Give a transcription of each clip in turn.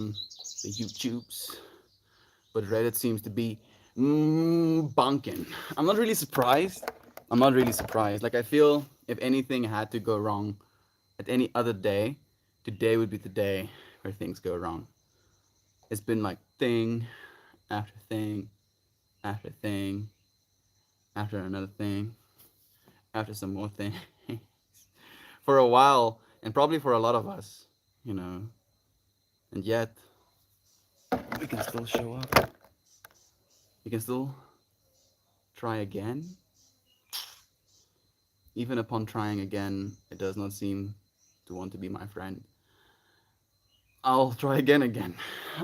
the YouTubes, but Reddit seems to be bunking. I'm not really surprised. I'm not really surprised. Like I feel if anything had to go wrong at any other day, today would be the day where things go wrong. It's been like thing after thing after thing after another thing after some more thing for a while, and probably for a lot of us, you know. And yet we can still show up. We can still try again. Even upon trying again, it does not seem to want to be my friend. I'll try again.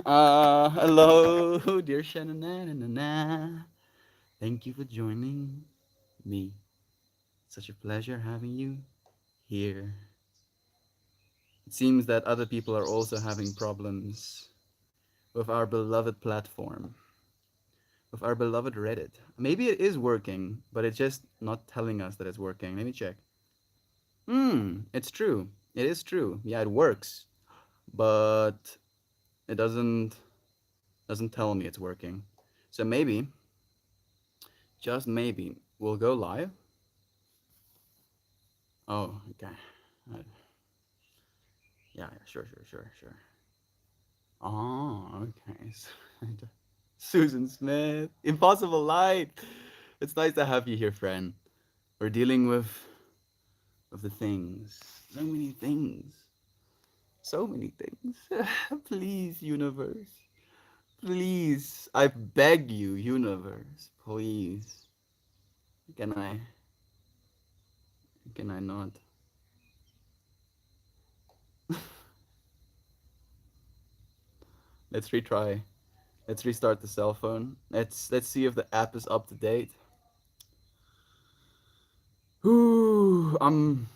Hello, dear Shannon. Thank you for joining me. Such a pleasure having you here. It seems that other people are also having problems with our beloved platform, with our beloved Reddit. Maybe it is working, but it's just not telling us that it's working. Let me check. It's true. It is true. Yeah, it works, but it doesn't tell me it's working. So maybe, just maybe, we'll go live. Oh, okay. Uh, yeah, sure. Oh, okay. Susan Smith, Impossible Light. It's nice to have you here, friend. We're dealing with the things, so many things, so many things. Please, universe. Please, I beg you, universe, please. Can I can I not? Let's retry. Let's restart the cell phone. Let's see if the app is up to date. Ooh, I'm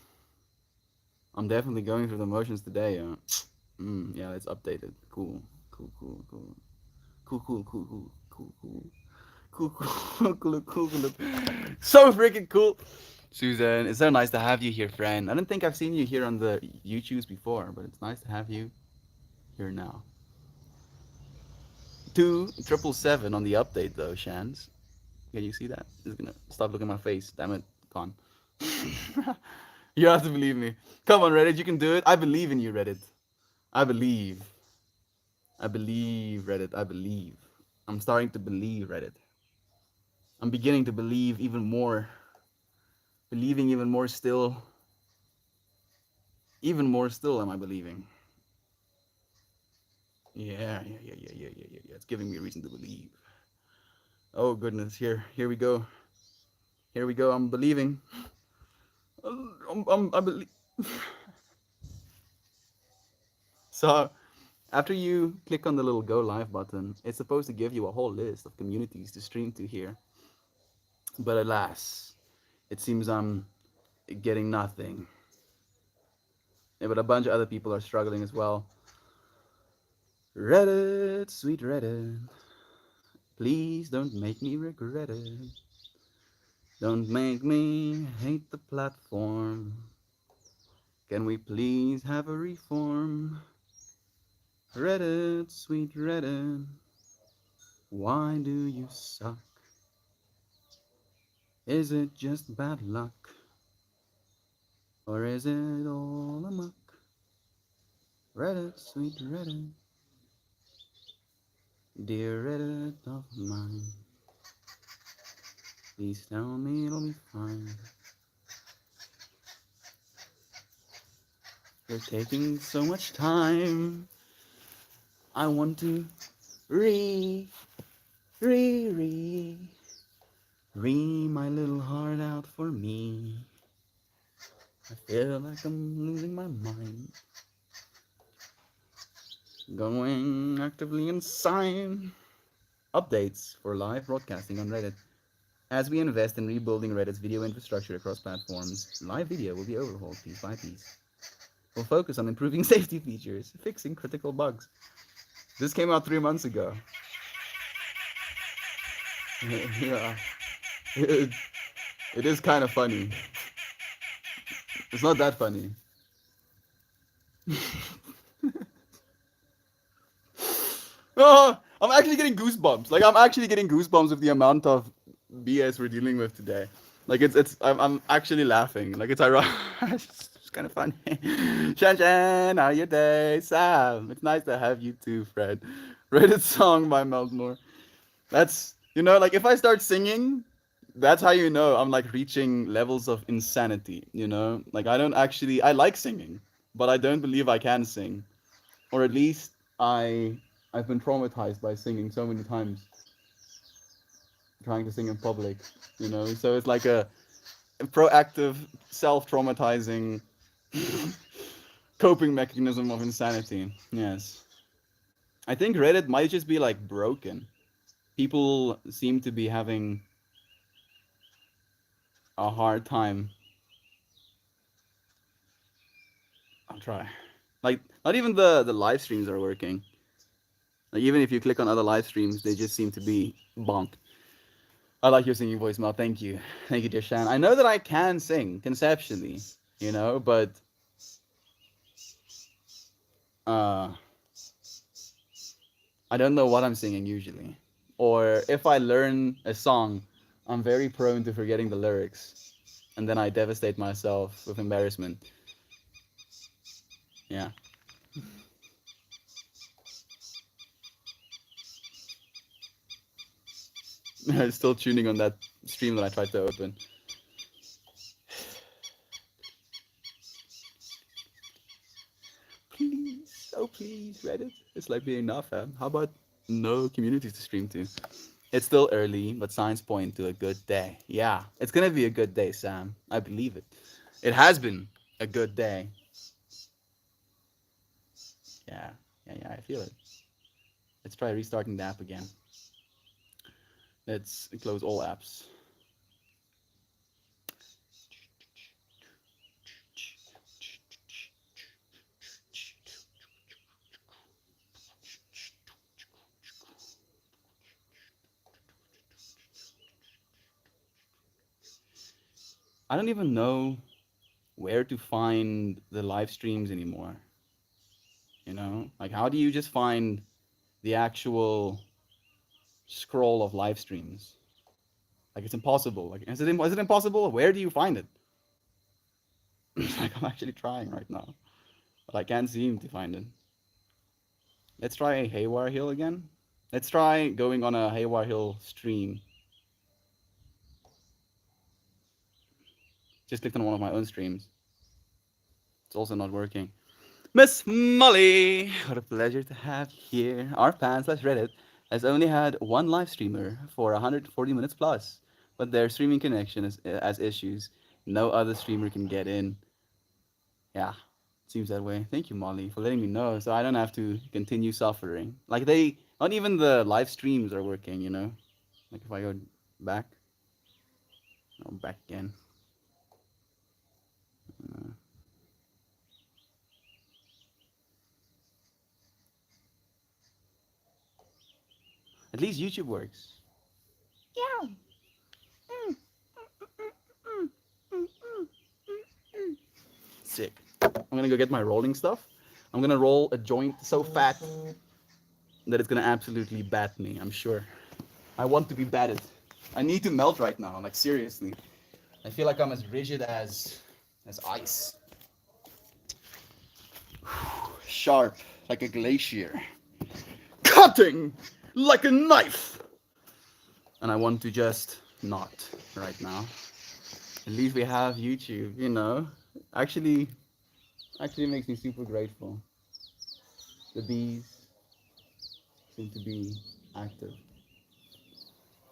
definitely going through the motions today. Yeah, let's update it. Cool, cool, cool, cool, cool, cool, cool, cool, cool, cool. Cool, cool, cool, cool, cool. So freaking cool. Susan, it's so nice to have you here, friend. I don't think I've seen you here on the YouTubes before, but it's nice to have you here now. 2777 on the update though, Shans. Can you see that? It's gonna stop looking at my face. Damn it, gone. You have to believe me. Come on, Reddit, you can do it. I believe in you, Reddit. I believe. I believe, Reddit. I believe. I'm starting to believe, Reddit. I'm beginning to believe even more. Believing even more still. Even more still am I believing. Yeah. It's giving me a reason to believe. Oh goodness, here we go. Here we go. I'm believing. I believe. So, after you click on the little go live button, it's supposed to give you a whole list of communities to stream to here. But alas, it seems I'm getting nothing. Yeah, but a bunch of other people are struggling as well. Reddit, sweet Reddit, please don't make me regret it. Don't make me hate the platform. Can we please have a reform? Reddit, sweet Reddit, why do you suck? Is it just bad luck? Or is it all a muck? Reddit, sweet Reddit, dear Reddit of mine, please tell me it'll be fine. You're taking so much time. I want to re, re, my little heart out for me. I feel like I'm losing my mind. Going actively insane. Updates for live broadcasting on Reddit. As we invest in rebuilding Reddit's video infrastructure across platforms, live video will be overhauled piece by piece. We'll focus on improving safety features, fixing critical bugs. This came out 3 months ago. Yeah, it, it is kind of funny. It's not that funny. Oh, I'm actually getting goosebumps. Like I'm actually getting goosebumps with the amount of BS we're dealing with today. Like I'm actually laughing. Like it's ironic. It's kind of funny. Shan Shan, how your day? Sam, it's nice to have you too, Fred. Rated song by Meltmore. That's like if I start singing, that's how you know I'm like reaching levels of insanity. Like I like singing, but I don't believe I can sing, or at least I've been traumatized by singing so many times, trying to sing in public. So it's like a proactive, self-traumatizing coping mechanism of insanity. Yes, I think Reddit might just be like broken. People seem to be having a hard time. I'll try. Like not even the live streams are working. Like even if you click on other live streams, they just seem to be bonked. I like your singing voice, Mel. Thank you, dear Shan. I know that I can sing conceptually, but uh, I don't know what I'm singing usually. Or if I learn a song, I'm very prone to forgetting the lyrics, and then I devastate myself with embarrassment. Yeah, still tuning on that stream that I tried to open. Please, oh please, Reddit. It's like being not fam. How about no communities to stream to? It's still early, but signs point to a good day. Yeah, it's gonna be a good day, Sam. I believe it. It has been a good day. Yeah, yeah, I feel it. Let's try restarting the app again. Let's close all apps. I don't even know where to find the live streams anymore. Like how do you just find the actual scroll of live streams? Like it's impossible. Like is it impossible? Where do you find it? Like I'm actually trying right now, but I can't seem to find it. Let's try Haywire Hill again. Let's try going on a Haywire Hill stream. Just clicked on one of my own streams. It's also not working. Miss Molly, what a pleasure to have you here. Our fan slash Reddit has only had one live streamer for 140 minutes plus, but their streaming connection has issues. No other streamer can get in. Yeah, seems that way. Thank you, Molly, for letting me know, so I don't have to continue suffering. Like not even the live streams are working. Like if I go back, back again. Uh, at least YouTube works. Yeah. Mm, mm, mm, mm, mm. Sick. I'm gonna go get my rolling stuff. I'm gonna roll a joint so fat that it's gonna absolutely bat me, I'm sure. I want to be batted. I need to melt right now, like seriously. I feel like I'm as rigid as ice. Sharp like a glacier. Cutting like a knife. And I want to just not right now. At least we have YouTube. Actually makes me super grateful. The bees seem to be active.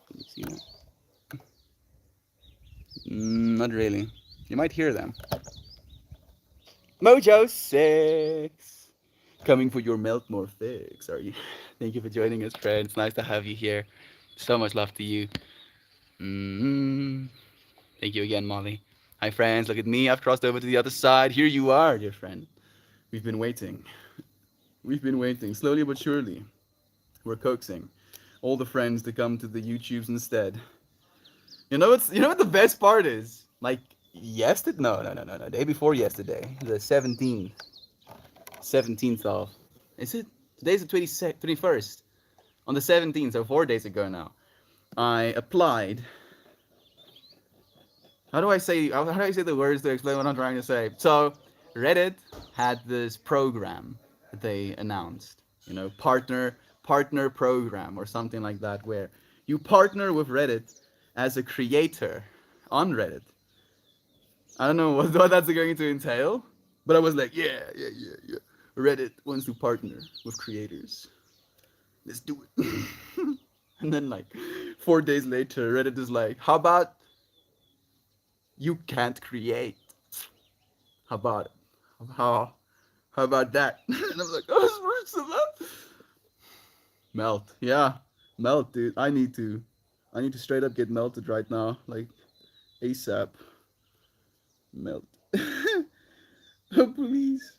Can you see that? Not really. You might hear them. Mojo 6! Coming for your Meltmore fix, are you? Thank you for joining us, friends. Nice to have you here. So much love to you. Mm-hmm. Thank you again, Molly. Hi, friends. Look at me. I've crossed over to the other side. Here you are, dear friend. We've been waiting. We've been waiting. Slowly but surely, we're coaxing all the friends to come to the YouTubes instead. You know what the best part is? Like yesterday? No. Day before yesterday, the 17th of. Is it? Today's the 21st. On the 17th, so 4 days ago now, I applied. How do I say the words to explain what I'm trying to say? So Reddit had this program that they announced, partner program or something like that, where you partner with Reddit as a creator on Reddit. I don't know what that's going to entail, but I was like, yeah, yeah, yeah, yeah. Reddit wants to partner with creators. Let's do it. And then like 4 days later, Reddit is like, how about you can't create? How about it? How about that? And I'm like, oh, this works so well. Melt, yeah, melt, dude. I need to straight up get melted right now, like ASAP. Melt. Oh please,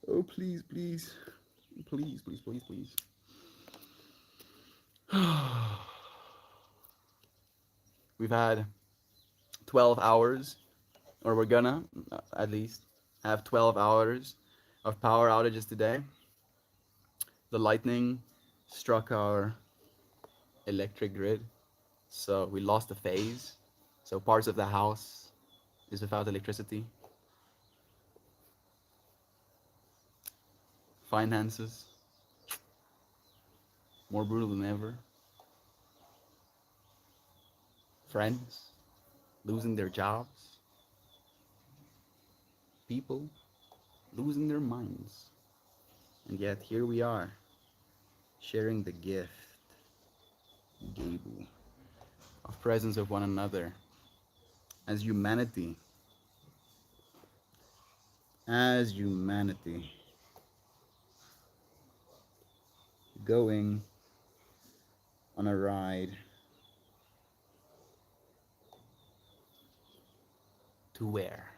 oh please, please, please, please, please, please. We've had 12 hours, or we're gonna at least have 12 hours of power outages today. The lightning struck our electric grid, so we lost a phase. So parts of the house is without electricity. Finances more brutal than ever. Friends losing their jobs. People losing their minds. And yet here we are, sharing the gift, Gable, of presence of one another as humanity. As humanity. Going on a ride to where?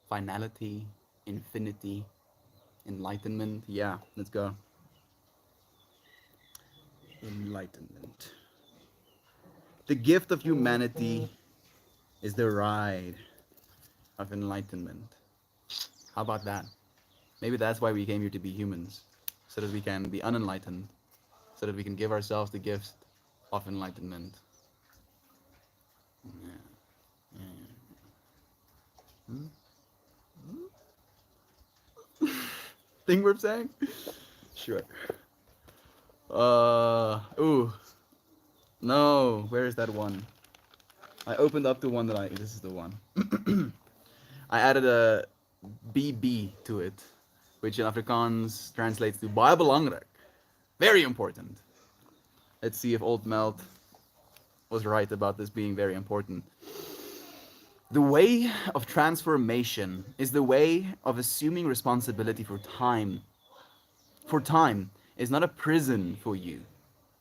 Finality, infinity, enlightenment. Yeah, let's go. Enlightenment. The gift of humanity is the ride of enlightenment. How about that? Maybe that's why we came here to be humans, so that we can be unenlightened, so that we can give ourselves the gift of enlightenment. Yeah. Yeah. Hmm? Thing we're saying? Sure. Ooh. No, where is that one? I opened up the one that this is the one. I added a BB to it, which in Afrikaans translates to baie belangrik. Very important. Let's see if Old Melt was right about this being very important. The way of transformation is the way of assuming responsibility for time. For time is not a prison for you.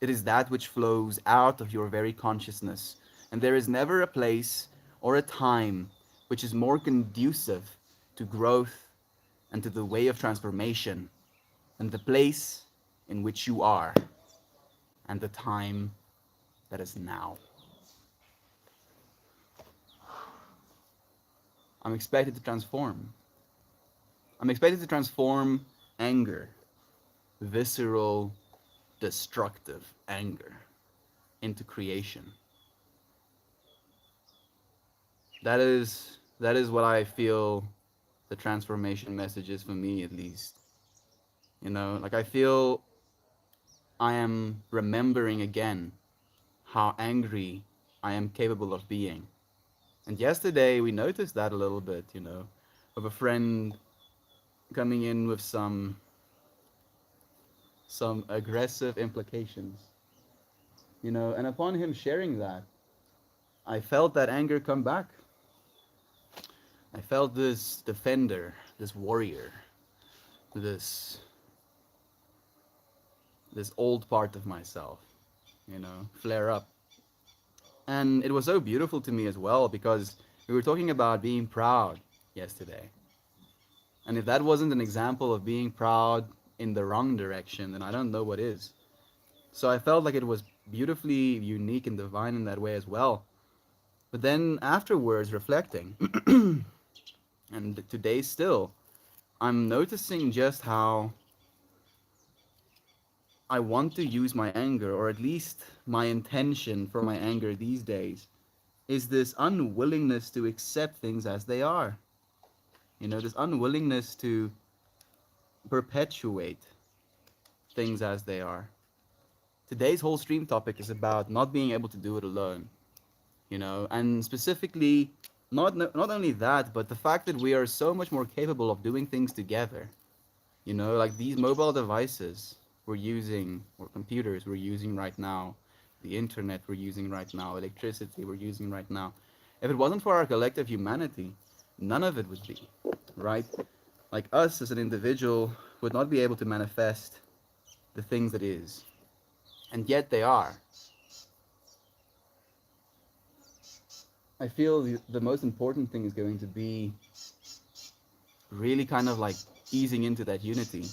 It is that which flows out of your very consciousness. And there is never a place or a time which is more conducive to growth and to the way of transformation than the place in which you are and the time that is now. I'm expected to transform. I'm expected to transform anger, visceral, destructive anger, into creation. That is what I feel the transformation message is for me, at least. Like I feel I am remembering again how angry I am capable of being. And yesterday we noticed that a little bit, of a friend coming in with some aggressive implications. And upon him sharing that, I felt that anger come back. I felt this defender, this warrior, this old part of myself, flare up. And it was so beautiful to me as well, because we were talking about being proud yesterday. And if that wasn't an example of being proud in the wrong direction, then I don't know what is. So I felt like it was beautifully unique and divine in that way as well. But then afterwards, reflecting, and today still, I'm noticing just how I want to use my anger, or at least my intention for my anger these days, is this unwillingness to accept things as they are. This unwillingness to perpetuate things as they are. Today's whole stream topic is about not being able to do it alone, and specifically, not only that, but the fact that we are so much more capable of doing things together. Like these mobile devices we're using, or computers we're using right now, the internet we're using right now, electricity we're using right now. If it wasn't for our collective humanity, none of it would be, right? Like us as an individual would not be able to manifest the things that is, and yet they are. I feel the most important thing is going to be really kind of like easing into that unity,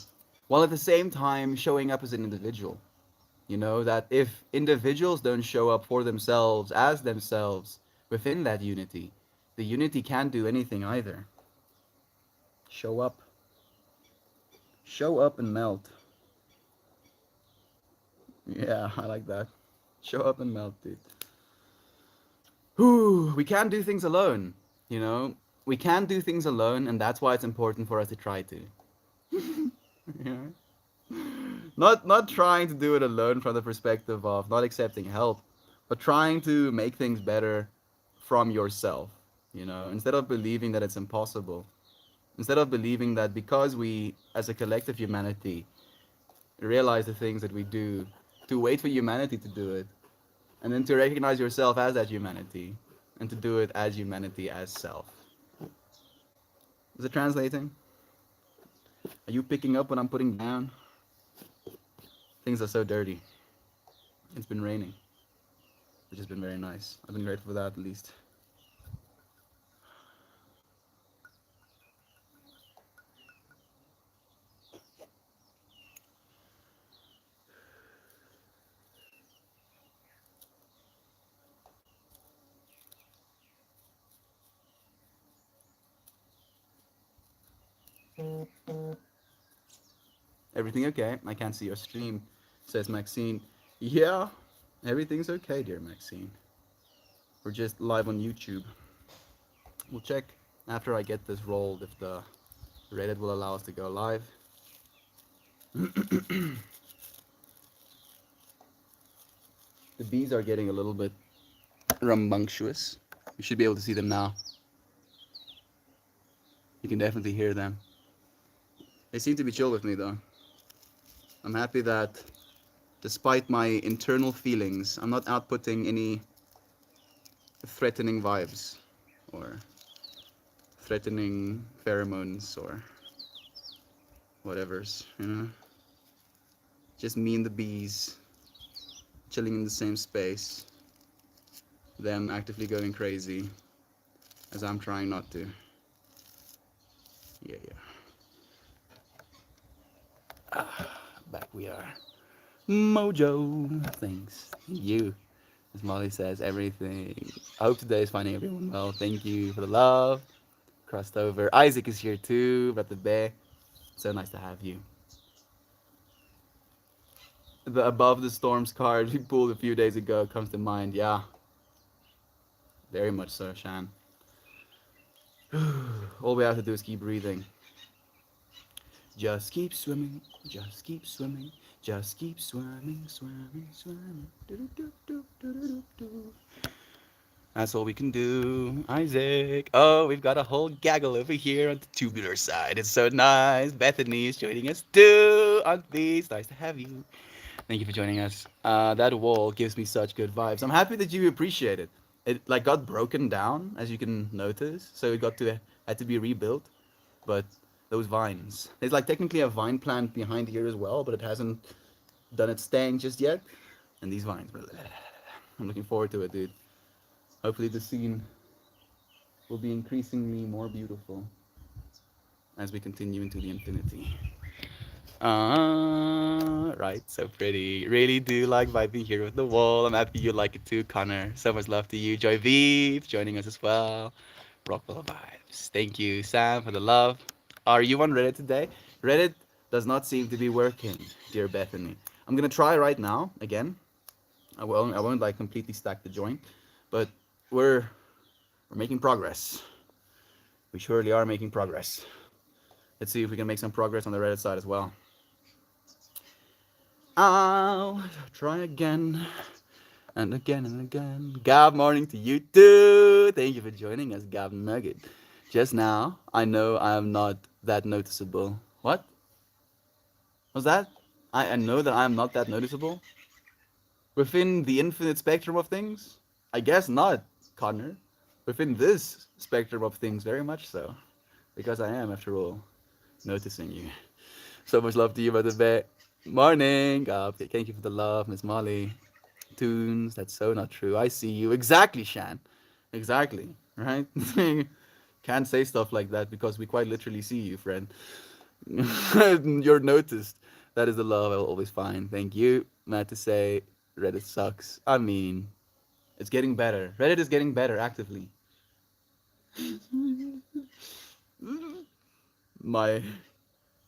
while at the same time showing up as an individual. That if individuals don't show up for themselves as themselves within that unity, the unity can't do anything either. Show up. Show up and melt. Yeah, I like that. Show up and melt, dude. Whew, we can't do things alone, you know? We can't do things alone, and that's why it's important for us to try to. Yeah. Not trying to do it alone from the perspective of not accepting help, but trying to make things better from yourself, instead of believing that it's impossible. Instead of believing that because we, as a collective humanity, realize the things that we do, to wait for humanity to do it, and then to recognize yourself as that humanity, and to do it as humanity as self. Is it translating? Are you picking up what I'm putting down? Things are so dirty. It's been raining, which has been very nice. I've been grateful for that at least. Everything okay? I can't see your stream, says Maxine. Yeah, everything's okay, dear Maxine. We're just live on YouTube. We'll check after I get this rolled if the Reddit will allow us to go live. The bees are getting a little bit rambunctious. You should be able to see them now. You can definitely hear them. They seem to be chill with me though. I'm happy that despite my internal feelings, I'm not outputting any threatening vibes or threatening pheromones or whatever's, Just me and the bees chilling in the same space, them actively going crazy as I'm trying not to. Yeah. Back we are. Mojo. Thanks. You. As Molly says, everything. I hope today is finding everyone well. Thank you for the love. Crossed over. Isaac is here too. Brother Bear. So nice to have you. The Above the Storms card we pulled a few days ago comes to mind. Yeah. Very much so, Shan. All we have to do is keep breathing. Just keep swimming, just keep swimming, just keep swimming, swimming, swimming. That's all we can do, Isaac. Oh, we've got a whole gaggle over here on the tubular side. It's so nice. Bethany is joining us too. Auntie, it's nice to have you. Thank you for joining us. That wall gives me such good vibes. I'm happy that you appreciate it. It like got broken down, as you can notice, so it had to be rebuilt. But those vines, there's like technically a vine plant behind here as well, but it hasn't done its thing just yet. And these vines, I'm looking forward to it, dude. Hopefully the scene will be increasingly more beautiful as we continue into the infinity. Right, so pretty. Really do like vibing here with the wall. I'm happy you like it too, Connor. So much love to you. Joy Vive joining us as well. Rockwell vibes. Thank you, Sam, for the love. Are you on Reddit today? Reddit does not seem to be working, dear Bethany. I'm gonna try right now again. I won't like completely stack the joint, but we're we're making progress. We surely are making progress. Let's see if we can make some progress on the Reddit side as well. I'll try again and again and again. Gab, morning to you too. Thank you for joining us, Gab Nugget. Just now, I know I am not that noticeable. What was that? I know that I am not that noticeable within the infinite spectrum of things. I guess not, Connor. Within this spectrum of things, very much so, because I am, after all, noticing you. So much love to you, brother Bear. Morning. Thank you for the love, Miss Molly. Tunes. That's so not true. I see you. Exactly, Shan. Exactly. Right? Can't say stuff like that because we quite literally see you, friend. You're noticed. That is the love I will always find. Thank you. Mad to say, Reddit sucks. I mean, it's getting better. Reddit is getting better actively. My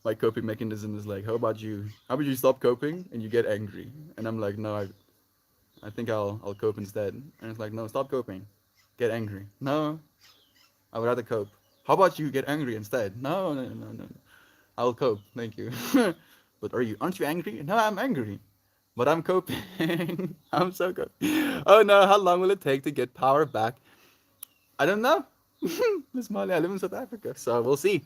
my coping mechanism is like, how about you? How about you stop coping and you get angry? And I'm like, no, I think I'll cope instead. And it's like, no, stop coping, get angry. No, I would rather cope. How about you get angry instead? No, no, no, no. I'll cope. Thank you. But aren't you angry? No, I'm angry. But I'm coping. I'm so good. Oh no, how long will it take to get power back? I don't know. Miss Molly, I live in South Africa, so we'll see.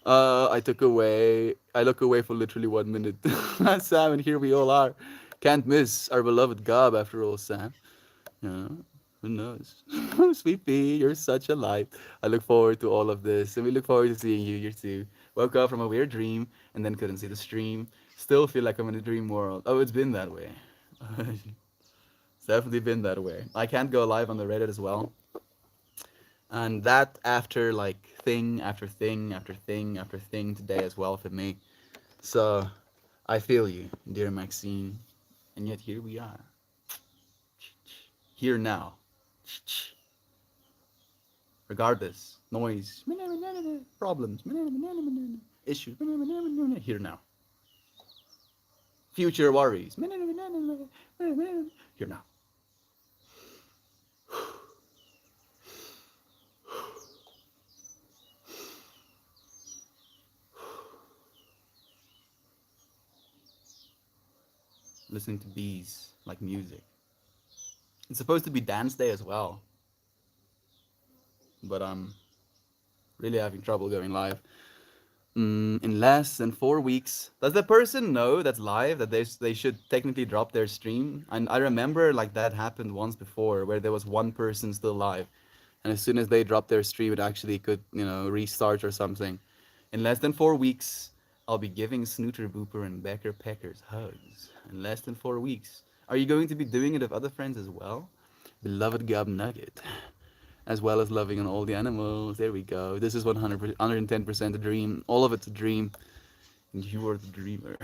I look away for literally 1 minute. Sam, and here we all are. Can't miss our beloved Gob after all, Sam. Yeah, who knows? Sweet pea, you're such a light. I look forward to all of this, and we look forward to seeing you here too. Woke up from a weird dream, and then couldn't see the stream. Still feel like I'm in a dream world. Oh, it's been that way. It's definitely been that way. I can't go live on the Reddit as well. And that after like thing after thing after thing after thing today as well for me. So I feel you, dear Maxine. And yet here we are. Here now. Regardless, noise, problems, issues, here now. Future worries, here now. Listening to bees like music. It's supposed to be dance day as well, but I'm really having trouble going live. In less than 4 weeks. Does the person know that's live that they should technically drop their stream? And I remember like that happened once before where there was one person still live, and as soon as they dropped their stream, it actually could restart or something. In less than 4 weeks, I'll be giving Snooter Booper and Becker Peckers hugs. In less than 4 weeks. Are you going to be doing it with other friends as well? Beloved Gob Nugget. As well as loving on all the animals. There we go. This is 100%, 110% a dream. All of it's a dream. And you are the dreamer.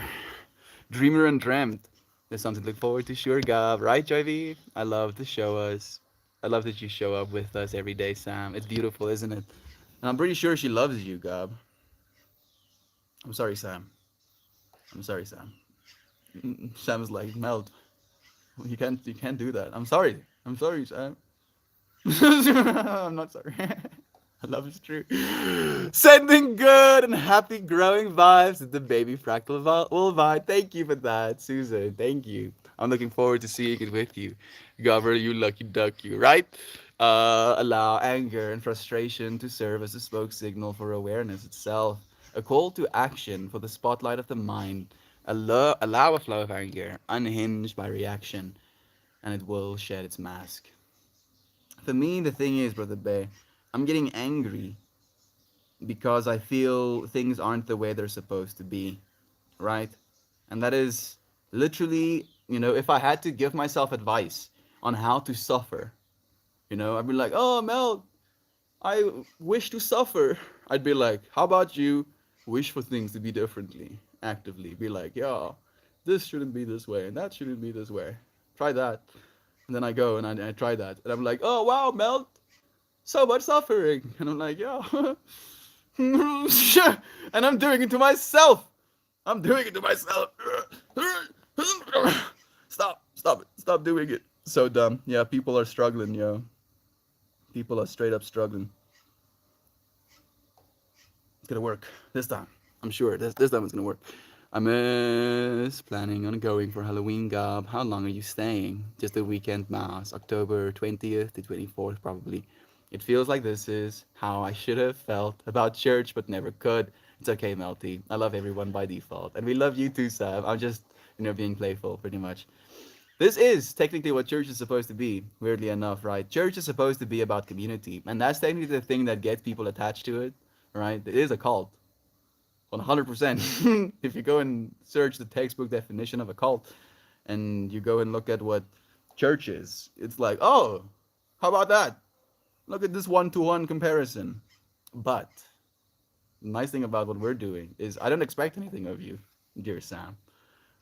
Dreamer and dreamt. There's something to look forward to, sure, Gob. Right, Joyvi? I love to show us. I love that you show up with us every day, Sam. It's beautiful, isn't it? And I'm pretty sure she loves you, Gob. I'm sorry, Sam. I'm sorry, Sam. Sam's like, Melt. You can't do that. I'm sorry, Sam. I'm not sorry. Love is true. Sending good and happy growing vibes to the baby fractal will vibe. Thank you for that, Susan. Thank you. I'm looking forward to seeing it with you. Gover, you lucky duck, you, right? Allow anger and frustration to serve as a smoke signal for awareness itself. A call to action for the spotlight of the mind. Allow a flow of anger, unhinged by reaction, and it will shed its mask. For me, the thing is, Brother Bear, I'm getting angry because I feel things aren't the way they're supposed to be, right? And that is literally, if I had to give myself advice on how to suffer, I'd be like, oh, Mel, I wish to suffer. I'd be like, how about you wish for things to be differently, actively? Be like, yeah, this shouldn't be this way and that shouldn't be this way. Try that. And then I go and I try that. And I'm like, oh, wow, Mel, so much suffering. And I'm like, yeah. And I'm doing it to myself. I'm doing it to myself. Stop doing it. So dumb. Yeah, people are struggling, yo. People are straight up struggling. It's gonna work this time. I'm sure this time it's gonna work. I miss planning on going for Halloween gob. How long are you staying? Just a weekend mass, October 20th to 24th probably. It feels like this is how I should have felt about church but never could. It's okay, Melty. I love everyone by default. And we love you too, Sam. I'm just, being playful pretty much. This is technically what church is supposed to be, weirdly enough, right? Church is supposed to be about community. And that's technically the thing that gets people attached to it, right? It is a cult. 100%. If you go and search the textbook definition of a cult and you go and look at what church is, it's like, oh, how about that? Look at this one-to-one comparison. But the nice thing about what we're doing is I don't expect anything of you, dear Sam.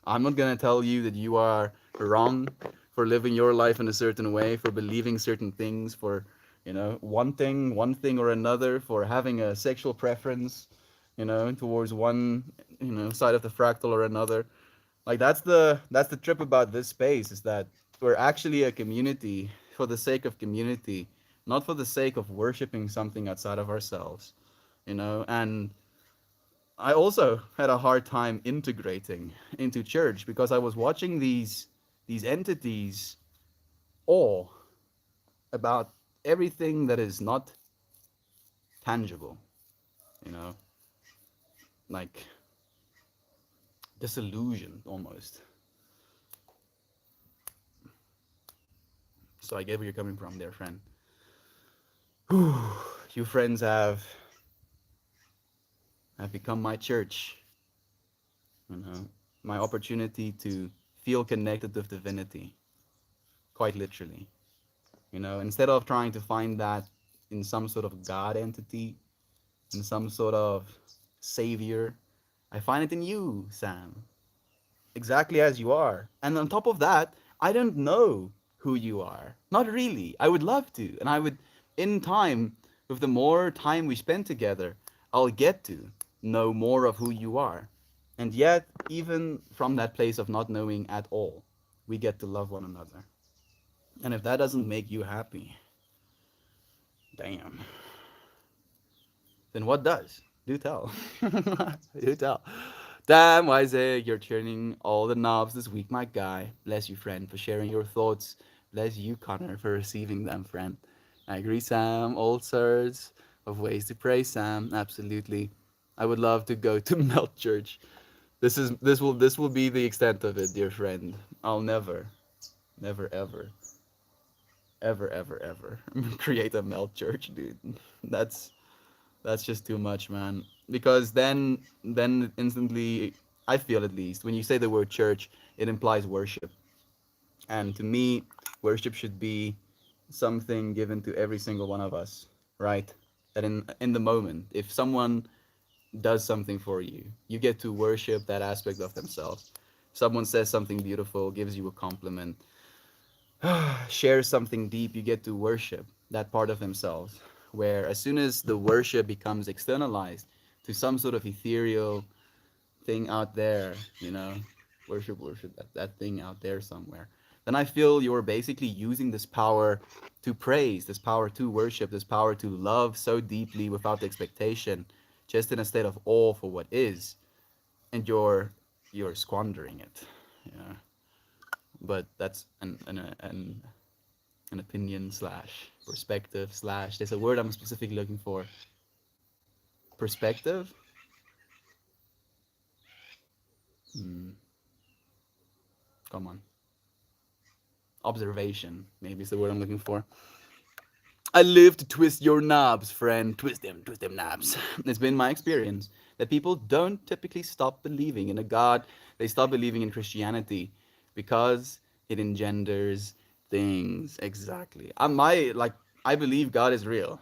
I'm not gonna tell you that you are wrong for living your life in a certain way, for believing certain things, for wanting one thing or another, for having a sexual preference, towards one side of the fractal or another. Like that's the trip about this space is that we're actually a community for the sake of community, not for the sake of worshiping something outside of ourselves, and I also had a hard time integrating into church because I was watching these entities all about everything that is not tangible, you know, like disillusioned almost. So I get where you're coming from there, friend. Whew, you friends have become my church, you know, my opportunity to feel connected with divinity, quite literally. Instead of trying to find that in some sort of God entity, in some sort of savior, I find it in you, Sam, exactly as you are. And on top of that, I don't know who you are. Not really. I would love to. And I would, in time, with the more time we spend together, I'll get to know more of who you are. And yet, even from that place of not knowing at all, we get to love one another. And if that doesn't make you happy, damn, then what does? Do tell. Do tell. Damn, Isaac, you're turning all the knobs this week, my guy. Bless you, friend, for sharing your thoughts. Bless you, Connor, for receiving them, friend. I agree, Sam. All sorts of ways to pray, Sam. Absolutely. I would love to go to Melt Church. This will be the extent of it, dear friend. I'll never, never, ever create a Melt Church, dude. That's that's just too much, man. Because then instantly, I feel at least when you say the word church, it implies worship, and to me, worship should be something given to every single one of us, right? That in the moment, if someone does something for you, you get to worship that aspect of themselves. Someone says something beautiful, gives you a compliment, shares something deep, you get to worship that part of themselves. Where as soon as the worship becomes externalized to some sort of ethereal thing out there, worship that thing out there somewhere, then I feel you're basically using this power to praise, this power to worship, this power to love so deeply without expectation, just in a state of awe for what is, and you're squandering it. Yeah, but that's an opinion slash perspective slash there's a word I'm specifically looking for. Perspective. Hmm, come on. Observation maybe is the word I'm looking for. I live to twist your knobs, friend. Twist them knobs. It's been my experience that people don't typically stop believing in a God. They stop believing in Christianity because it engenders things. Exactly. I believe God is real.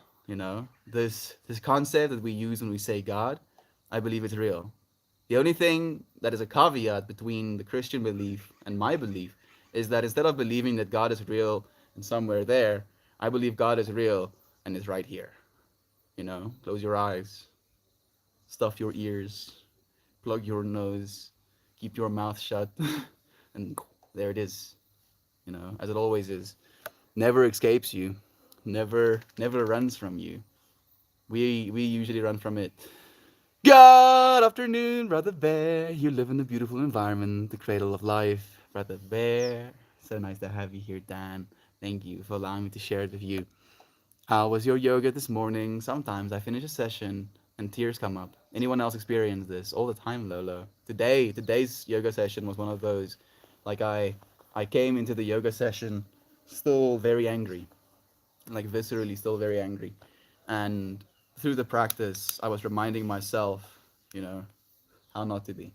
This concept that we use when we say God, I believe it's real. The only thing that is a caveat between the Christian belief and my belief is that instead of believing that God is real and somewhere there, I believe God is real and is right here. Close your eyes, stuff your ears, plug your nose, keep your mouth shut, and there it is. as it always is. Never escapes you, never runs from you. We usually run from it. Good afternoon, Brother Bear. You live in a beautiful environment, the cradle of life. Brother Bear, so nice to have you here, Dan. Thank you for allowing me to share it with you. How was your yoga this morning? Sometimes I finish a session and tears come up. Anyone else experience this? All the time, Lolo. Today's yoga session was one of those. Like I came into the yoga session still very angry, like viscerally still very angry. And through the practice, I was reminding myself, you know, how not to be.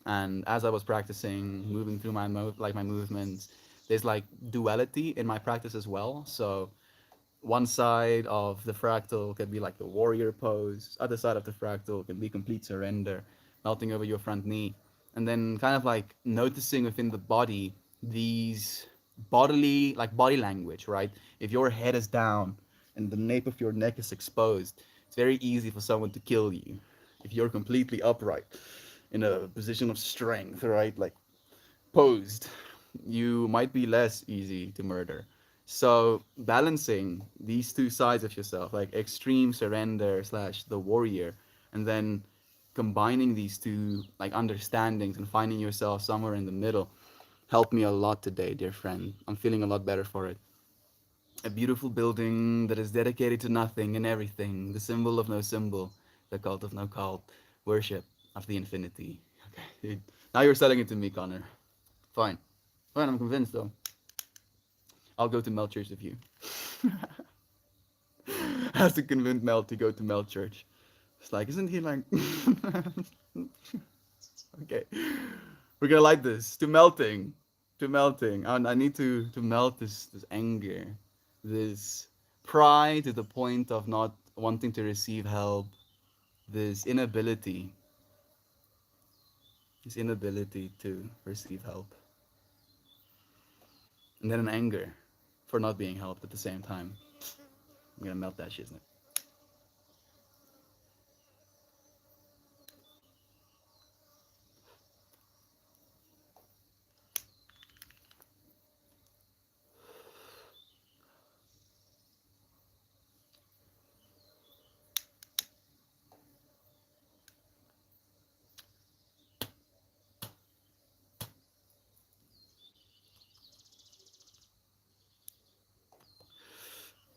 And as I was practicing, moving through my movements, there's like duality in my practice as well. So one side of the fractal can be like the warrior pose, other side of the fractal can be complete surrender, melting over your front knee, and then kind of like noticing within the body these bodily, like body language, right? If your head is down and the nape of your neck is exposed, it's very easy for someone to kill you. If you're completely upright in a position of strength, right? Like posed, you might be less easy to murder. So balancing these two sides of yourself, like extreme surrender slash the warrior, and then combining these two like understandings and finding yourself somewhere in the middle, helped me a lot today, dear friend. I'm feeling a lot better for it. A beautiful building that is dedicated to nothing and everything, the symbol of no symbol, the cult of no cult, worship of the infinity. Okay, now you're selling it to me, Connor. Fine. Fine, I'm convinced though. I'll go to Mel Church with you. Has to convince Mel to go to Mel Church. It's like, isn't he like. Okay. We're gonna like this. To melting. To melting. I need to melt this anger. This pride to the point of not wanting to receive help. This inability. This inability to receive help. And then an anger for not being helped at the same time. I'm gonna melt that shit, isn't it?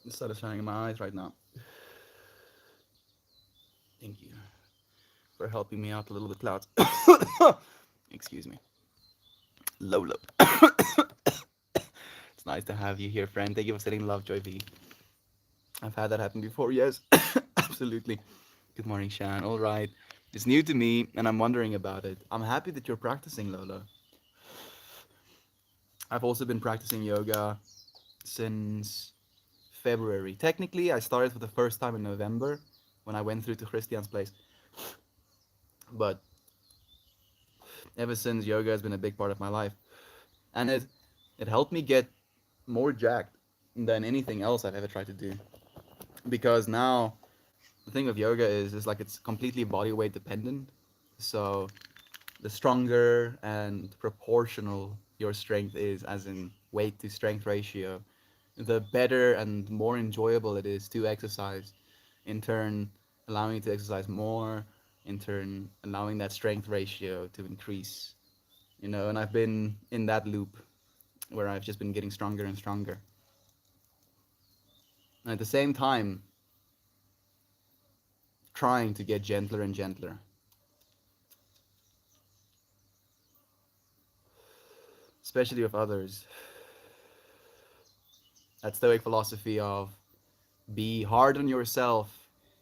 The sun is shining in my eyes right now. Thank you for helping me out a little bit, Clouds. Excuse me. Lolo. It's nice to have you here, friend. Thank you for sending love, Joy V. I've had that happen before, yes. Absolutely. Good morning, Shan. All right. It's new to me, and I'm wondering about it. I'm happy that you're practicing, Lolo. I've also been practicing yoga since February. Technically, I started for the first time in November when I went through to Christian's place. But ever since, yoga has been a big part of my life. And it helped me get more jacked than anything else I've ever tried to do. Because now the thing with yoga is like it's completely body weight dependent. So the stronger and proportional your strength is, as in weight to strength ratio, the better and more enjoyable it is to exercise. In turn, allowing you to exercise more, in turn, allowing that strength ratio to increase. And I've been in that loop where I've just been getting stronger and stronger. And at the same time, trying to get gentler and gentler, especially with others. That Stoic philosophy of be hard on yourself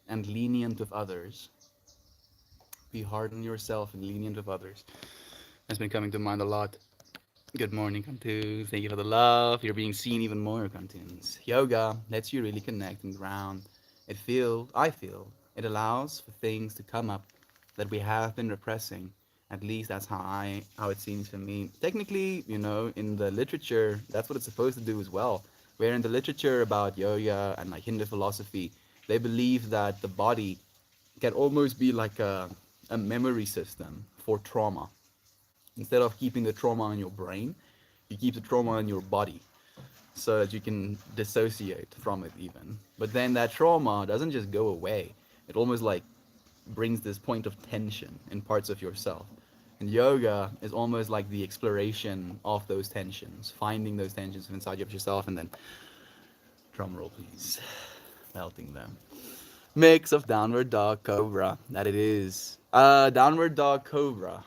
and lenient with others. Be hard on yourself and lenient with others. That's been coming to mind a lot. Good morning, Kantus. Thank you for the love. You're being seen even more, Kantuns. Yoga lets you really connect and ground. I feel, it allows for things to come up that we have been repressing. At least that's how it seems to me. Technically, in the literature, that's what it's supposed to do as well. Where in the literature about yoga and like Hindu philosophy, they believe that the body can almost be like a memory system for trauma. Instead of keeping the trauma in your brain, You keep the trauma in your body so that you can dissociate from it even. But then that trauma doesn't just go away. It almost like brings this point of tension in parts of yourself. And yoga is almost like the exploration of those tensions, finding those tensions inside of yourself, and then, drum roll please, melting them. Mix of downward dog cobra that it is. Downward dog cobra.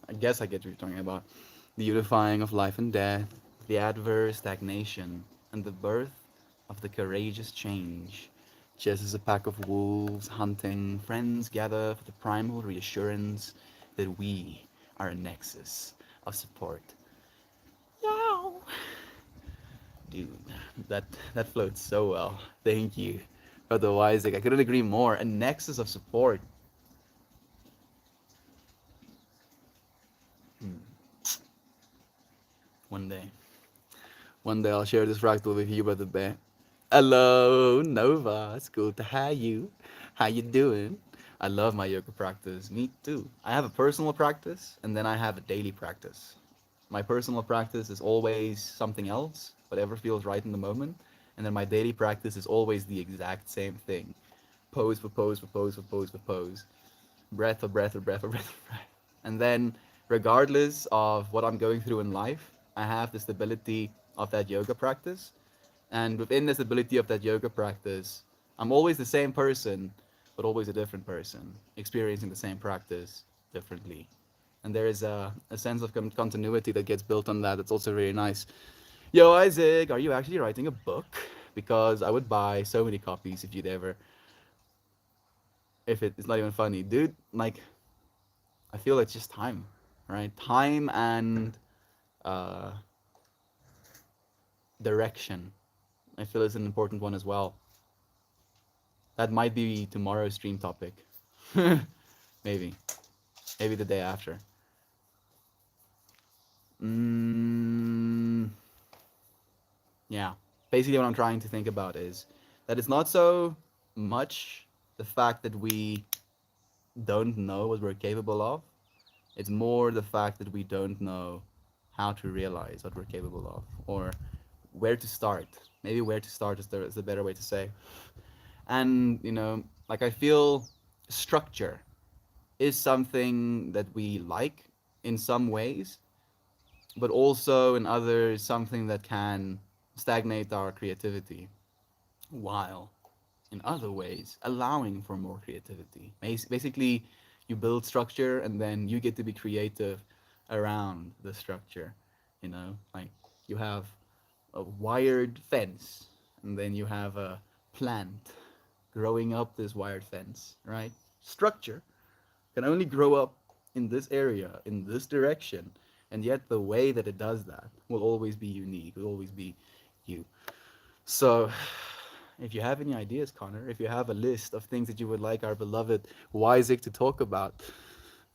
I guess I get what you're talking about. The unifying of life and death, the adverse stagnation, and the birth of the courageous change. Just as a pack of wolves hunting, friends gather for the primal reassurance that we are a nexus of support. Yow! Dude, that that floats so well. Thank you, Brother Isaac. I couldn't agree more. A nexus of support. Hmm. One day. One day I'll share this fractal with you, Brother Bear. Hello, Nova. It's good to have you. How you doing? I love my yoga practice. Me too. I have a personal practice and then I have a daily practice. My personal practice is always something else, whatever feels right in the moment. And then my daily practice is always the exact same thing. Pose for pose for pose for pose for pose. Breath for breath for breath for breath for breath. And then, regardless of what I'm going through in life, I have the stability of that yoga practice. And within the stability of that yoga practice, I'm always the same person, but always a different person, experiencing the same practice differently. And there is a sense of continuity that gets built on that. It's also really nice. Yo, Isaac, are you actually writing a book? Because I would buy so many copies if you'd ever, if it's not even funny. Dude, like, I feel it's just time, right? Time and uh, direction. I feel is an important one as well. That might be tomorrow's stream topic. Maybe. Maybe the day after. Mm, yeah. Basically, what I'm trying to think about is that it's not so much the fact that we don't know what we're capable of. It's more the fact that we don't know how to realize what we're capable of or where to start. Maybe where to start is the better way to say. And, like I feel structure is something that we like in some ways, but also in others something that can stagnate our creativity, while in other ways allowing for more creativity. Basically, you build structure and then you get to be creative around the structure. Like you have a wired fence and then you have a plant growing up this wired fence, right? Structure can only grow up in this area, in this direction, and yet the way that it does that will always be unique, will always be you. So, if you have any ideas, Connor, if you have a list of things that you would like our beloved Wyzik to talk about,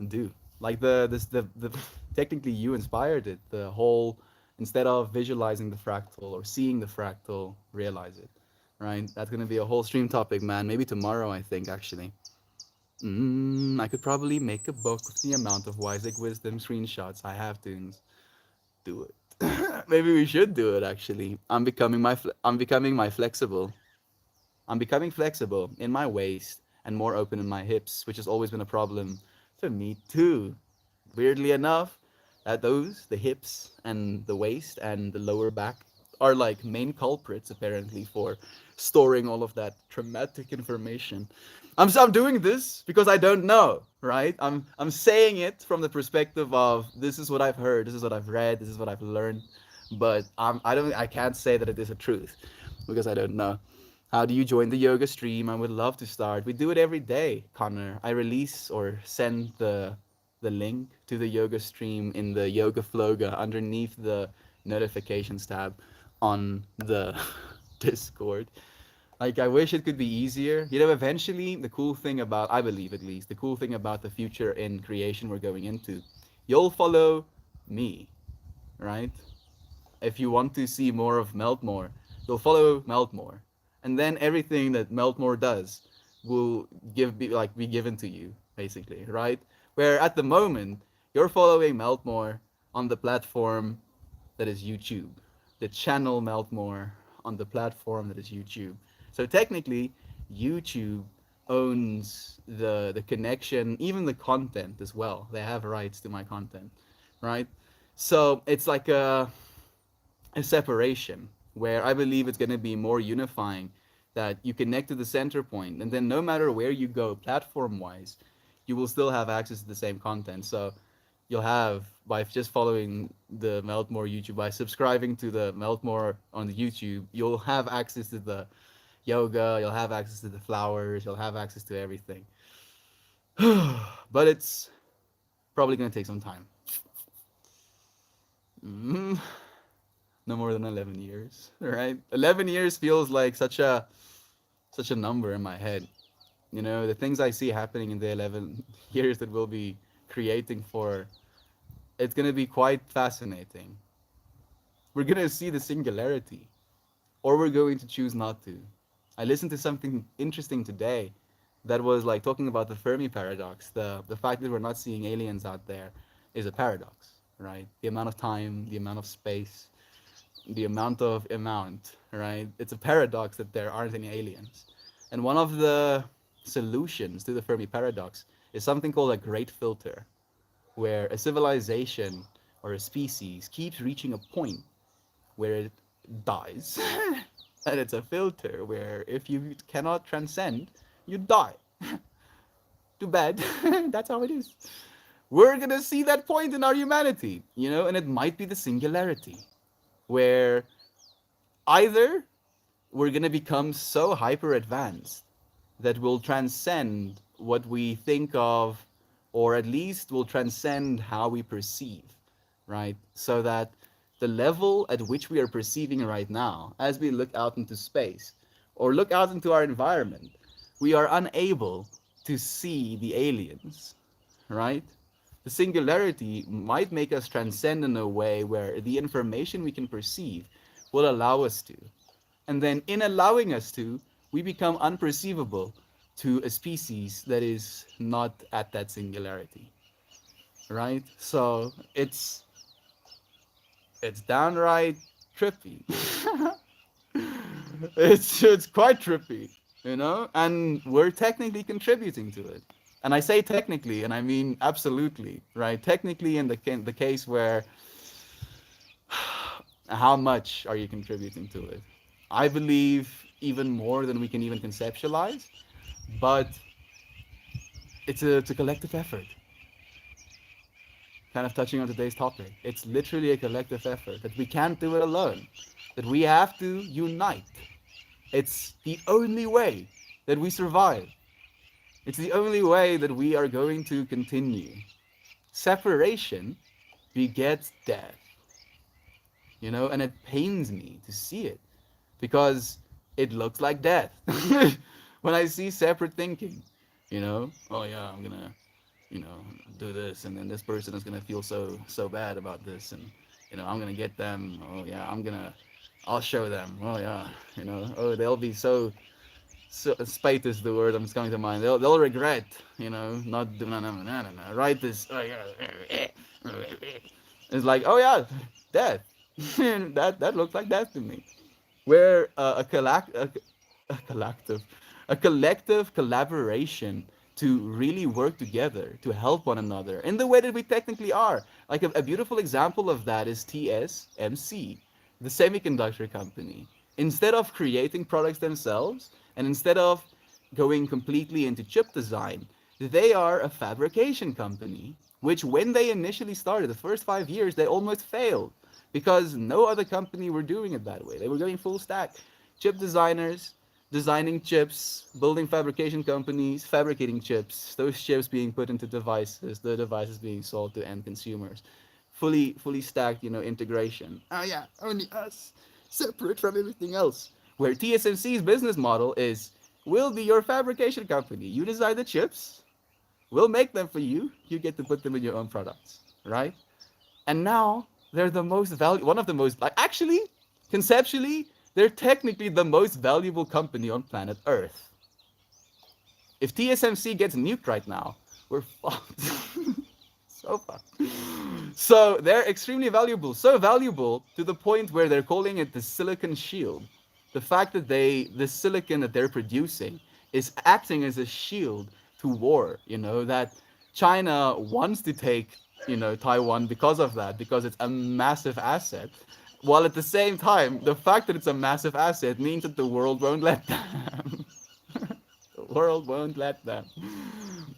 do. Like the technically you inspired it. The whole, instead of visualizing the fractal or seeing the fractal, realize it. Right? That's gonna be a whole stream topic, man. Maybe tomorrow, I think, actually. I could probably make a book with the amount of Wyzik wisdom screenshots I have to do it. Maybe we should do it actually. I'm becoming my flexible. I'm becoming flexible in my waist and more open in my hips, which has always been a problem for me too. Weirdly enough, the hips and the waist and the lower back are like main culprits apparently for storing all of that traumatic information. I'm doing this because I don't know, right? I'm saying it from the perspective of this is what I've heard, this is what I've read, this is what I've learned, but I can't say that it is a truth because I don't know. How do you join the yoga stream? I would love to start. We do it every day, Connor. I release or send the link to the yoga stream in the Yoga Floga underneath the notifications tab on the Discord. Like I wish it could be easier. Eventually the cool thing about I believe at least, the cool thing about the future in creation we're going into, you'll follow me, right? If you want to see more of Meltmore, you'll follow Meltmore. And then everything that Meltmore does will be given to you, basically, right? Where at the moment, You're following Meltmore on the platform that is YouTube. The channel Meltmore on the platform that is YouTube. So technically, YouTube owns the connection, even the content as well. They have rights to my content, right? So it's like a separation where I believe it's going to be more unifying, that you connect to the center point, and then no matter where you go platform wise, you will still have access to the same content. So you'll have, by just following the Meltmore YouTube, by subscribing to the Meltmore on the YouTube, you'll have access to the yoga, you'll have access to the flowers, you'll have access to everything. But it's probably going to take some time. Mm, no more than 11 years, right? 11 years feels like such a number in my head. You know, the things I see happening in the 11 years that we'll be creating for, it's going to be quite fascinating. We're going to see the singularity, or we're going to choose not to. I listened to something interesting today that was like talking about the Fermi paradox. The fact that we're not seeing aliens out there is a paradox, right? The amount of time, the amount of space, the amount, right? It's a paradox that there aren't any aliens. And one of the solutions to the Fermi paradox is something called a great filter, where a civilization or a species keeps reaching a point where it dies. And it's a filter where if you cannot transcend, you die. Too bad. That's how it is. We're gonna see that point in our humanity, you know, and it might be the singularity, where either we're going to become so hyper advanced that we'll transcend what we think of, or at least will transcend how we perceive, right? So that the level at which we are perceiving right now, as we look out into space or look out into our environment, we are unable to see the aliens, right? The singularity might make us transcend in a way where the information we can perceive will allow us to. And then, in allowing us to, we become unperceivable to a species that is not at that singularity, right? So it's downright trippy. It's quite trippy, you know, and we're technically contributing to it. And I say technically, and I mean absolutely, right? Technically, in the case where how much are you contributing to it? I believe even more than we can even conceptualize, but it's a collective effort. Kind of touching on today's topic, it's literally a collective effort that we can't do it alone, that we have to unite. It's the only way that we survive. It's the only way that we are going to continue. Separation begets death, you know, and it pains me to see it because it looks like death. When I see separate thinking, you know, oh yeah, I'm gonna, you know, do this, and then this person is gonna feel so bad about this, and you know, I'm gonna get them. Oh yeah, I'll show them. Oh yeah, you know, oh they'll be so spite is the word that's coming to mind. They'll regret, you know, not doing no. Write this. Oh yeah, it's like oh yeah, death. That looks like death to me. Where a collective, a collective collaboration to really work together to help one another in the way that we technically are. Like a beautiful example of that is TSMC, the semiconductor company. Instead of creating products themselves and instead of going completely into chip design, they are a fabrication company, which when they initially started, the first 5 years, they almost failed because no other company were doing it that way. They were going full stack. Chip designers, designing chips, building fabrication companies, fabricating chips, those chips being put into devices, the devices being sold to end consumers. Fully stacked, you know, integration. Oh yeah, only us, separate from everything else. Where TSMC's business model is, we'll be your fabrication company. You design the chips, we'll make them for you. You get to put them in your own products, right? And now they're the most one of the most, like actually, conceptually, they're technically the most valuable company on planet Earth. If TSMC gets nuked right now, we're fucked. So far. So they're extremely valuable, so valuable to the point where they're calling it the silicon shield. The fact that the silicon that they're producing is acting as a shield to war, that China wants to take, Taiwan because of that, because it's a massive asset. While at the same time, the fact that it's a massive asset means that the world won't let them. The world won't let them.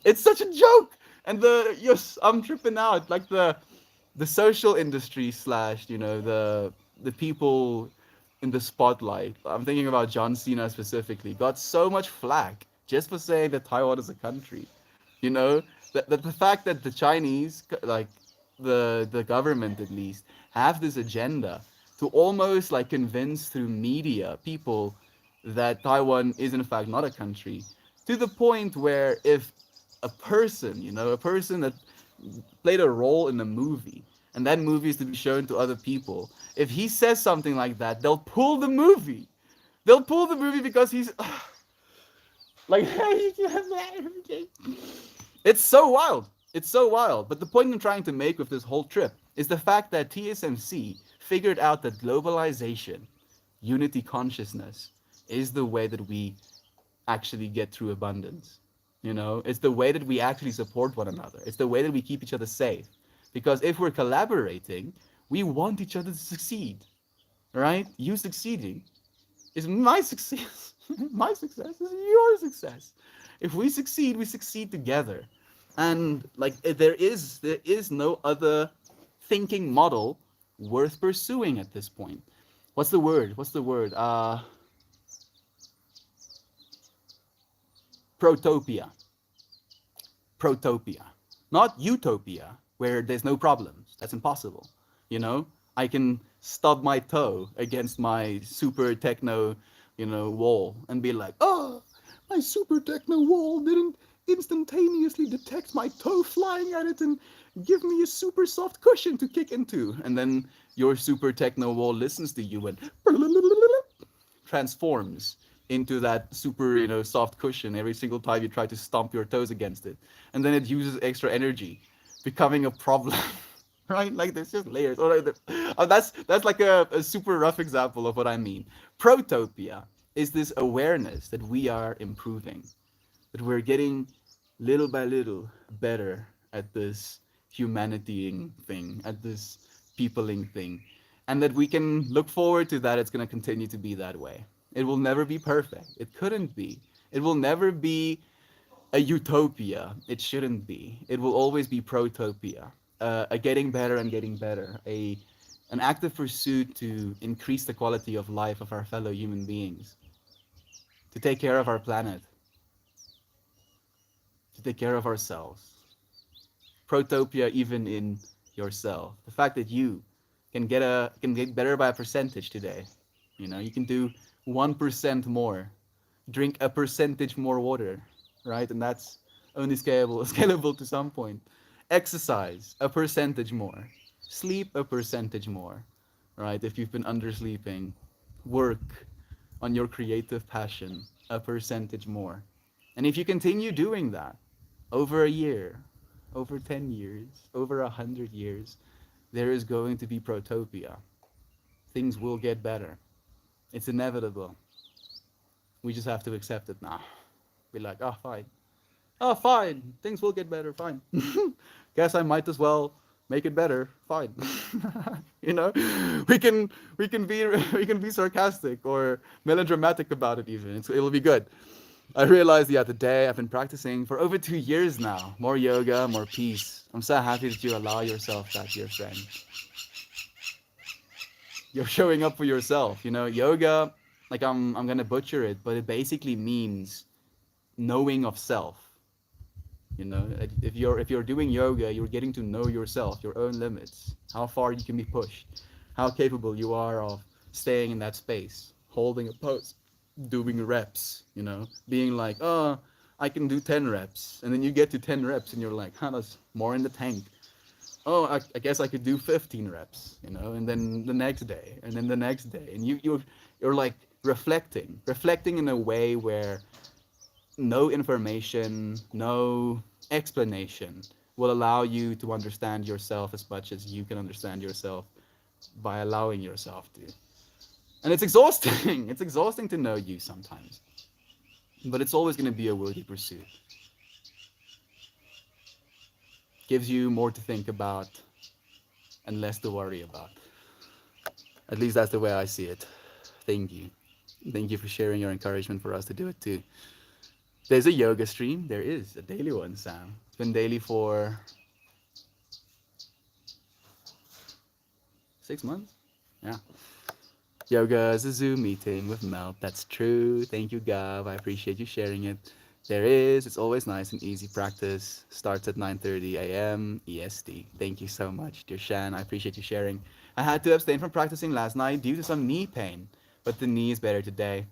It's such a joke. And yes, I'm tripping out. Like the social industry slash, the people in the spotlight. I'm thinking about John Cena specifically. Got so much flack just for saying that Taiwan is a country. You know, that the fact that the Chinese, like the government at least, have this agenda to almost like convince through media people that Taiwan is in fact not a country, to the point where if a person that played a role in a movie, and that movie is to be shown to other people, if he says something like that, they'll pull the movie. They'll pull the movie because he's like, it's so wild. It's so wild. But the point I'm trying to make with this whole trip is the fact that TSMC figured out that globalization, unity consciousness, is the way that we actually get through abundance. It's the way that we actually support one another. It's the way that we keep each other safe. Because if we're collaborating, we want each other to succeed, right? You succeeding is my success. My success is your success. If we succeed, we succeed together. And like there is no other thinking model worth pursuing at this point. What's the word? What's the word? Protopia. Protopia. Not utopia, where there's no problems. That's impossible. I can stub my toe against my super techno, wall and be like, oh, my super techno wall didn't instantaneously detect my toe flying at it and give me a super soft cushion to kick into. And then your super techno wall listens to you and transforms into that super, soft cushion every single time you try to stomp your toes against it. And then it uses extra energy, becoming a problem. Right? Like there's just layers. That's like a super rough example of what I mean. Protopia is this awareness that we are improving, that we're getting little by little better at this humanitying thing, at this peopling thing, and that we can look forward to that. It's going to continue to be that way. It will never be perfect. It couldn't be. It will never be a utopia. It shouldn't be. It will always be protopia. A getting better and getting better. An active pursuit to increase the quality of life of our fellow human beings. To take care of our planet. To take care of ourselves. Protopia even in yourself. The fact that you can get better by a percentage today. You can do 1% more. Drink a percentage more water, right? And that's only scalable to some point. Exercise a percentage more. Sleep a percentage more, right? If you've been undersleeping, work on your creative passion a percentage more. And if you continue doing that over a year, over 10 years, over 100 years, there is going to be protopia. Things will get better. It's inevitable. We just have to accept it now. Be like, oh, fine. Oh, fine. Things will get better. Fine. Guess I might as well make it better. Fine. you know, we can be sarcastic or melodramatic about it. Even it'll be good. I realized, yeah, today I've been practicing for over 2 years now. More yoga, more peace. I'm so happy that you allow yourself that, dear friend. You're showing up for yourself. Yoga, like I'm gonna butcher it, but it basically means knowing of self. If you're doing yoga, you're getting to know yourself, your own limits, how far you can be pushed, how capable you are of staying in that space, holding a pose, doing reps, being like, oh, I can do 10 reps. And then you get to 10 reps and you're like, there's more in the tank. Oh, I guess I could do 15 reps, and then the next day, and then the next day. And you're like reflecting in a way where no information, no explanation will allow you to understand yourself as much as you can understand yourself by allowing yourself to. And it's exhausting. It's exhausting to know you sometimes. But it's always going to be a worthy pursuit. Gives you more to think about and less to worry about. At least that's the way I see it. Thank you. Thank you for sharing your encouragement for us to do it too. There's a yoga stream. There is a daily one, Sam. It's been daily for 6 months. Yeah. Yoga is a Zoom meeting with Mel. That's true. Thank you, Gav. I appreciate you sharing it. There is. It's always nice and easy practice. Starts at 9:30 a.m. EST. Thank you so much, dear Shan. I appreciate you sharing. I had to abstain from practicing last night due to some knee pain, but the knee is better today.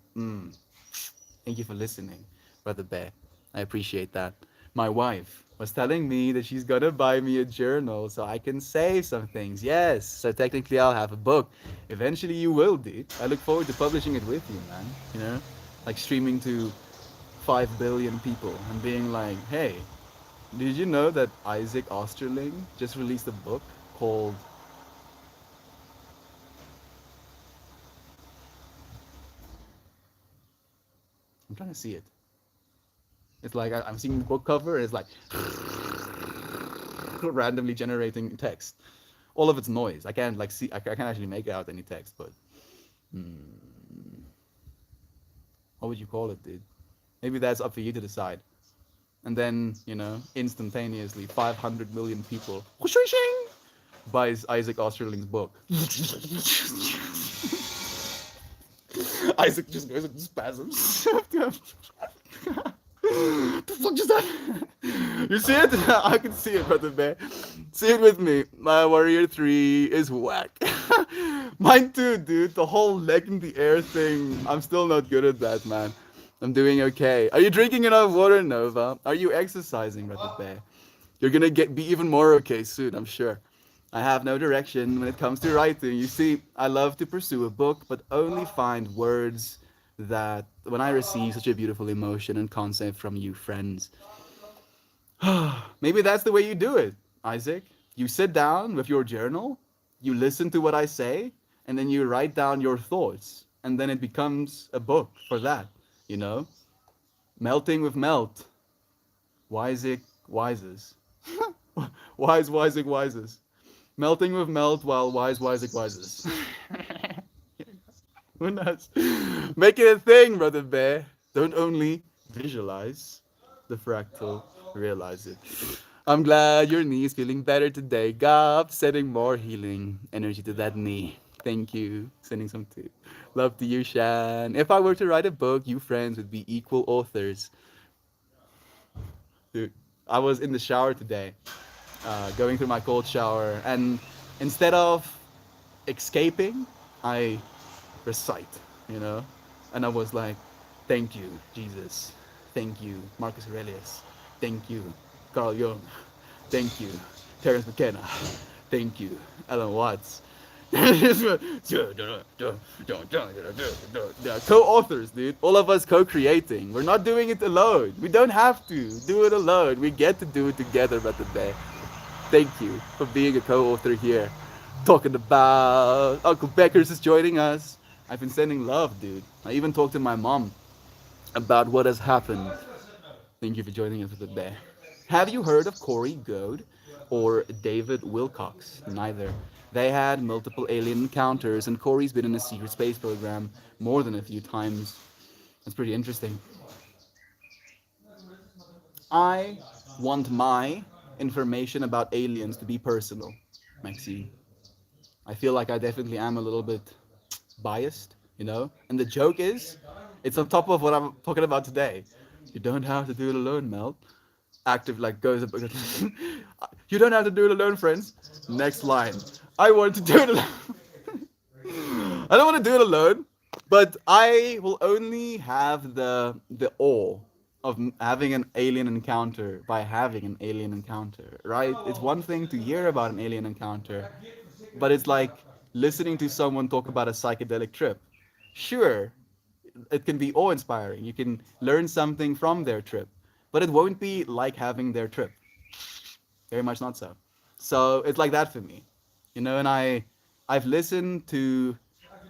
Thank you for listening, Brother Bear. I appreciate that. My wife was telling me that she's gonna buy me a journal so I can save some things. Yes, so technically I'll have a book. Eventually you will, dude. I look forward to publishing it with you, man. You know? Like streaming to 5 billion people and being like, hey, did you know that Isaac Osterling just released a book called I'm trying to see it. It's like I'm seeing the book cover and it's like randomly generating text. All of it's noise. I can't like see. I can't actually make out any text. But what would you call it, dude? Maybe that's up for you to decide. And then instantaneously, 500 million people buys Isaac Osterling's book. Isaac just goes into spasms. The fuck just happened? You see it? I can see it, brother bear. See it with me. My warrior 3 is whack. Mine too, dude. The whole leg in the air thing. I'm still not good at that, man. I'm doing okay. Are you drinking enough water, Nova? Are you exercising, brother bear? You're gonna be even more okay soon, I'm sure. I have no direction when it comes to writing. You see, I love to pursue a book, but only find words that when I receive such a beautiful emotion and concept from you, friends. Maybe that's the way you do it, Isaac. You sit down with your journal, you listen to what I say, and then you write down your thoughts. And then it becomes a book for that, you know? Melting with melt. Isaac wises. Wise, Isaac wises. Melting with melt while wise, Isaac wises. Who knows? Make it a thing, brother bear. Don't only visualize the fractal, realize it. I'm glad your knee is feeling better today. God, sending more healing energy to that knee. Thank you. Sending some too. Love to you, Shan. If I were to write a book, you friends would be equal authors. Dude, I was in the shower today, going through my cold shower, and instead of escaping, I recite, you know? And I was like, thank you, Jesus. Thank you, Marcus Aurelius. Thank you, Carl Jung. Thank you, Terence McKenna. Thank you, Alan Watts. Co-authors, dude. All of us co-creating. We're not doing it alone. We don't have to do it alone. We get to do it together, but today. Thank you for being a co-author here. Talking about Uncle Beckers is joining us. I've been sending love, dude. I even talked to my mom about what has happened. Thank you for joining us today. Have you heard of Corey Goad or David Wilcox? Neither. They had multiple alien encounters, and Corey's been in a secret space program more than a few times. That's pretty interesting. I want my information about aliens to be personal, Maxine. I feel like I definitely am a little bit biased, you know? And the joke is, it's on top of what I'm talking about today. You don't have to do it alone, Mel. Active like goes. You don't have to do it alone, friends. Next line. I want to do it alone. I don't want to do it alone, but I will only have the awe of having an alien encounter by having an alien encounter, right? It's one thing to hear about an alien encounter, but it's like listening to someone talk about a psychedelic trip. Sure, it can be awe-inspiring. You can learn something from their trip, but it won't be like having their trip. Very much not so. So it's like that for me, and I've listened to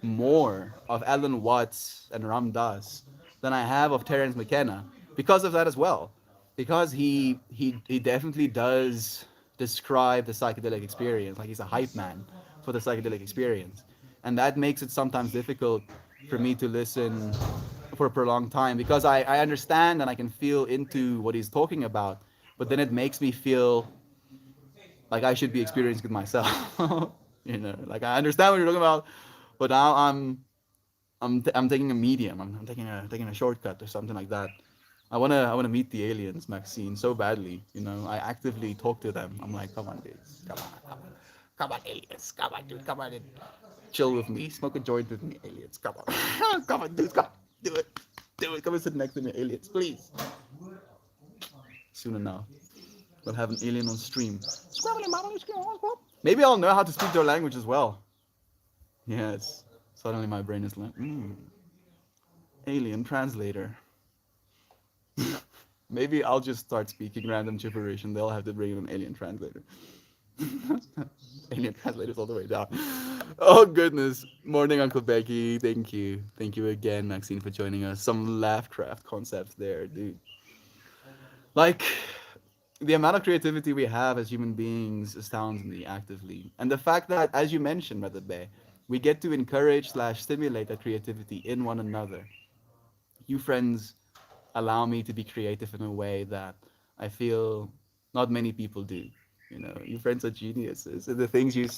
more of Alan Watts and Ram Dass than I have of Terence McKenna because of that as well. Because he definitely does describe the psychedelic experience, like he's a hype man for the psychedelic experience, and that makes it sometimes difficult for me to listen for a prolonged time because I understand and I can feel into what he's talking about, but then it makes me feel like I should be experiencing it myself. Like I understand what you're talking about, but now I'm taking a medium. I'm taking a shortcut or something like that. I wanna meet the aliens, Maxine, so badly. I actively talk to them. I'm like, come on, dudes, come on, aliens, come on, dude, come on, and chill with me, smoke a joint with me, aliens, come on, come on, dudes, come, do it, come and sit next to me, aliens, please. Soon enough, we'll have an alien on stream. Maybe I'll know how to speak their language as well. Yes. Suddenly my brain is like, alien translator. Maybe I'll just start speaking random gibberish and they'll have to bring in an alien translator. Alien translators all the way down. Oh goodness. Morning, Uncle Becky. Thank you. Thank you again, Maxine, for joining us. Some Laughcraft concepts there, dude. Like, the amount of creativity we have as human beings astounds me actively. And the fact that, as you mentioned, Brother Bay, we get to encourage slash stimulate that creativity in one another. You friends allow me to be creative in a way that I feel not many people do. You friends are geniuses. And the things you say